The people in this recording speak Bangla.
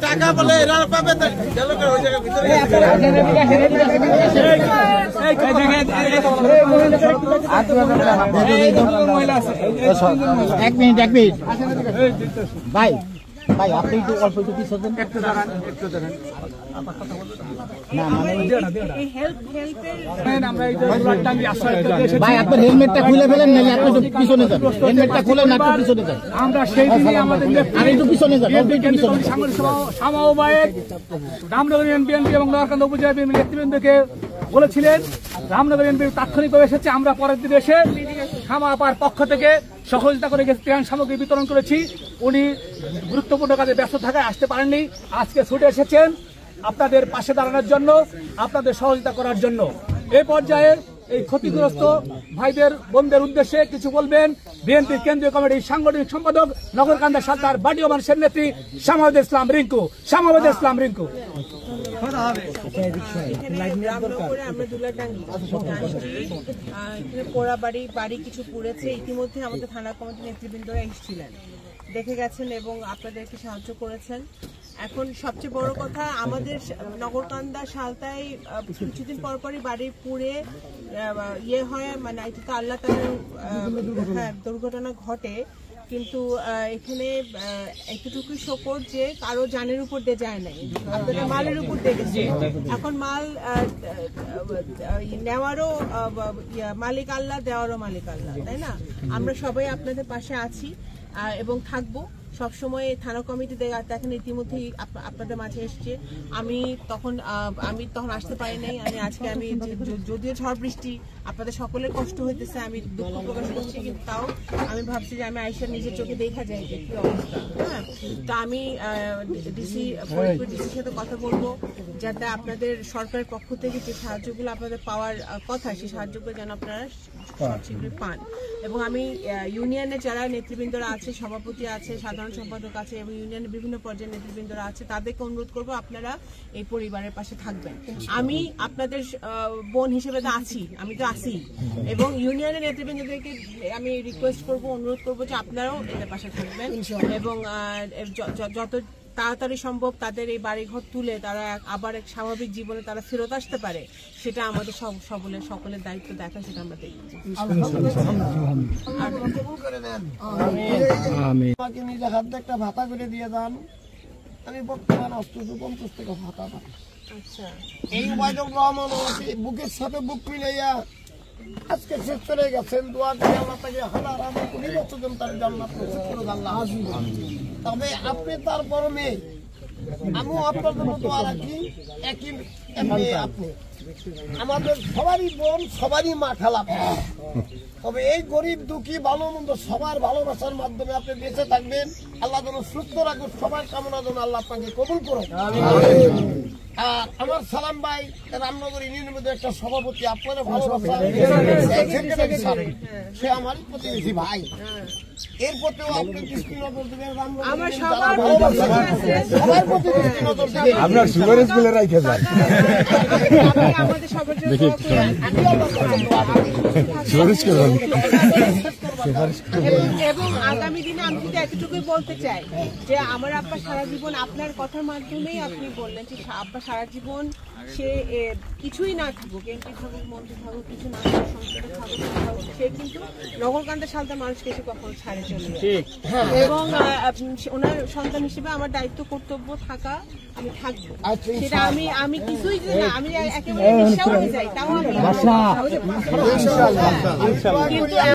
টাকা বলে এরা পাবে এক মিনিট ভাই ভাই আপনি একটু অল্প একটু পিছু দেন একটু দাঁড়ান ভাই আপনার হেলমেটটা খুলে ফেলেন নাহলে আপনি একটু পিছনে যান হেলমেটটা খুলে না একটু পিছনে যান আমরা সেই দিনই আমাদের আর একটু পিছনে যান রামনগর বিএনপি এবং লোহারকান্দা উপজেলা বিএনপি নেতৃবৃন্দকে বলেছিলেন রামনগর বিএনপি তাৎক্ষণিকভাবে এসেছে। আমরা পরের দিন এসে শামা আপার পক্ষ থেকে সহযোগিতা করে ত্রাণ সামগ্রী বিতরণ করেছি। উনি গুরুত্বপূর্ণ কাজে ব্যস্ত থাকায় আসতে পারেননি, আজকে ছুটে এসেছেন আপনাদের পাশে দাঁড়ানোর জন্য, আপনাদের সহযোগিতা করার জন্য। এই পর্যায়ে এই ক্ষতিগ্রস্ত ভাইদের বোনদের উদ্দেশ্যে কিছু বলবেন বিএনপির কেন্দ্রীয় কমিটির সাংগঠনিক সম্পাদক নগরকান্দা সালতার বাড়িও মানুষের নেত্রী শামাওয়াত ইসলাম রিঙ্কু। বাড়ি কিছু পুড়েছে, ইতিমধ্যে আমাদের থানা কমিটির নেতৃবৃন্দরা এসেছিলেন, দেখে গেছেন এবং আপনাদেরকে সাহায্য করেছেন। এখন সবচেয়ে বড় কথা, আমাদের নগরকান্দা সালতায় কিছুদিন পরপরই বাড়ি পুড়ে হয়, মানে এটা তো আল্লাহ তাআলার দুর্ঘটনা ঘটে, কিন্তু এখানে এতটুকুই শকর যে কারো জানের উপর দিয়ে যায় নাই, আপনাদের মালের উপর দিয়ে গেছে। এখন মাল নেওয়ারও মালিক আল্লাহ, দেওয়ারও মালিক আল্লাহ, তাই না? আমরা সবাই আপনাদের পাশে আছি এবং থাকবো সবসময়। থানা কমিটি দেখেন ইতিমধ্যেই আপনাদের মাঝে এসছে। আমি তখন আসতে পারি নাই। আজকে যদিও ঝড় বৃষ্টি আপনাদের সকলের কষ্ট হইতেছে, আমি দুঃখ প্রকাশ করছি, কিন্তু তাও আমি ভাবছি যে আমি আইসার নিজের চোখে দেখা যায় যে কি অবস্থা। হ্যাঁ, তা আমি ডিসির সাথে কথা বলবো যাতে আপনাদের সরকারের পক্ষ থেকে যে সাহায্যগুলো আপনাদের পাওয়ার কথা, সেই সাহায্যগুলো যেন আপনারা শীঘ্রই পান। এবং আমি ইউনিয়নের যারা নেতৃবৃন্দরা আছে, সভাপতি আছে, সাধারণ সম্পাদক আছে এবং ইউনিয়নের বিভিন্ন পর্যায়ের নেতৃবৃন্দরা আছে, তাদেরকে অনুরোধ করবো আপনারা এই পরিবারের পাশে থাকবেন। আমি আপনাদের বোন হিসেবে তো আছি, আমি তো আছি, এবং ইউনিয়নের নেতৃবৃন্দদেরকে আমি রিকোয়েস্ট করবো, অনুরোধ করবো যে আপনারাও এদের পাশে থাকবেন এবং যত তাড়াতাড়ি সম্ভব তাদের এই বাড়িঘর তুলে তারা আবার এক স্বাভাবিক জীবনে তারা ফেরত আসতে পারে, সেটা আমাদের সকলের দায়িত্ব দেখা, সেটা আমরা দেখব। নিজে হাত একটা ভাতা করে দিয়ে যান। আমি বর্তমান 850 টাকা ভাতা পাই। আচ্ছা, এই ওয়াইদুর রহমান বুকের সাথে বুক মিলাইয়া আজকে শেষ চলে গেছেন। দোয়া করে আল্লাহ তাকে হালাল আমল করে যতজন তার জান্নাত নসিব করে আল্লাহ। তবে আপনি তার বড় মেয়ে, আমিও আপনার জন্য দোয়া রাখি। একই আপনি আমাদের সবারই বোন, সবারই মা খালা। তবে এই গরিব দুঃখী ভালো মন্দ সবার ভালোবাসার মাধ্যমে আপনি বেঁচে থাকবেন। আল্লাহ যেন সুস্থ রাখুন, সবার কামনা যেন আল্লাহ আপনাকে কবুল করুন। আর আমার সালাম ভাই রামনগর ইউনিয়নের মধ্যে একটা সভাপতি, আপনারা ভালোবাসা, সে আমারই প্রতিবেশী ভাই। এর প্রতিও আপনি দৃষ্টি নজর দেবেন, সবার প্রতি দৃষ্টি নজর দেবেন। আপনার সুগার স্কুলে রাখে যান এবং আগামী দিনে আমি কিন্তু এতটুকুই বলতে চাই যে আমার আব্বা সারা জীবন আপনার কথার মাধ্যমেই আপনি বললেন যে আব্বা সারা জীবন সে কিছুই না থাকুক, এমপি থাকুক, মন্ত্রী থাকুক, কিছু না থাকুক, সংসদে থাকুক, সে কিন্তু নগরকান্দা সালতার মানুষকে সে কখনো ছাড়ে চলে যায়। এবং ওনার সন্তান হিসেবে আমার দায়িত্ব কর্তব্য থাকা, আমি থাকবো, সেটা আমি কিছুই আমি একেবারে নিঃস্ব হয়ে যাই, তাও আমি